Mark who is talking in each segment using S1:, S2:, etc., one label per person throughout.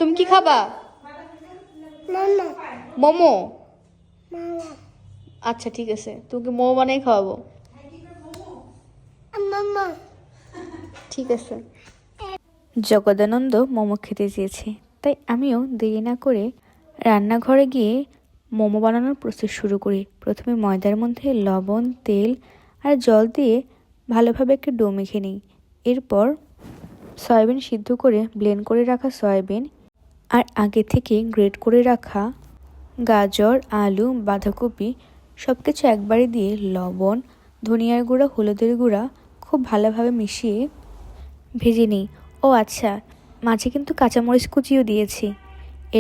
S1: তুমি কি খাবা?
S2: মামা
S1: মোমো?
S2: মামা
S1: আচ্ছা ঠিক আছে, তোমাকে মোমো বানাই খাওয়াবো।
S2: মামা
S1: ঠিক আছে। জগদানন্দ মোমো খেতে চেয়েছে, তাই আমিও দেরি না করে রান্নাঘরে গিয়ে মোমো বানানোর প্রসেস শুরু করি। প্রথমে ময়দার মধ্যে লবণ, তেল আর জল দিয়ে ভালোভাবে একটা ডো মেখে নিই। এরপর সয়াবিন সিদ্ধ করে ব্লেন্ড করে রাখা সয়াবিন আর আগে থেকে গ্রেট করে রাখা গাজর, আলু, বাঁধাকপি সব কিছু একবারে দিয়ে লবণ, ধনিয়ার গুঁড়া, হলুদের গুঁড়া খুব ভালোভাবে মিশিয়ে ভেজে নিই। ও আচ্ছা, মাঝে কিন্তু কাঁচামরিচ কুচিও দিয়েছি।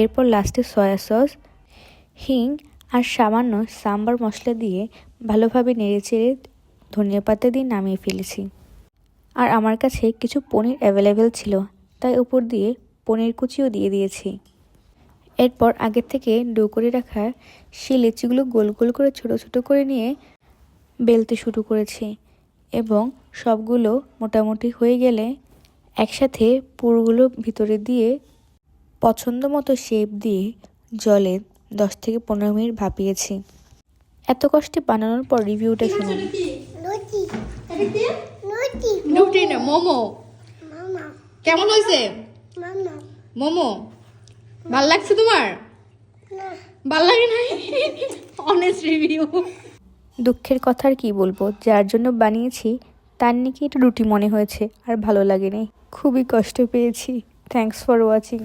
S1: এরপর লাস্টে সয়া সস, হিং আর সামান্য সাম্বার মশলা দিয়ে ভালোভাবে নেড়েচেড়ে ধনিয়া পাতা দিয়ে নামিয়ে ফেলেছি। আর আমার কাছে কিছু পনির অ্যাভেলেবেল ছিল, তাই উপর দিয়ে পনির কুচিও দিয়ে দিয়েছি। এরপর আগের থেকে ডো করে রাখা সেই লিচিগুলো গোল গোল করে ছোট ছোট করে নিয়ে বেলতে শুরু করেছি এবং সবগুলো মোটামুটি হয়ে গেলে একসাথে পুরোগুলো ভিতরে দিয়ে পছন্দ মতো শেপ দিয়ে জলে 10 থেকে 15 মিনিট ভাপিয়েছি। এত কষ্টে বানানোর পর রিভিউটা শুনুন।
S2: রুটি রুটি
S1: রুটি না, মোমো।
S2: মামা
S1: কেমন হয়েছে
S2: মামা
S1: মোমো? ভাল লাগছে তোমার?
S2: না
S1: ভাল লাগে নাই? Honest review. দুঃখের কথা আর কি বলবো, যার জন্য বানিয়েছি তার নাকি এটা রুটি মনে হয়েছে আর ভালো লাগেনি। খুবই কষ্ট পেয়েছি। Thanks for watching.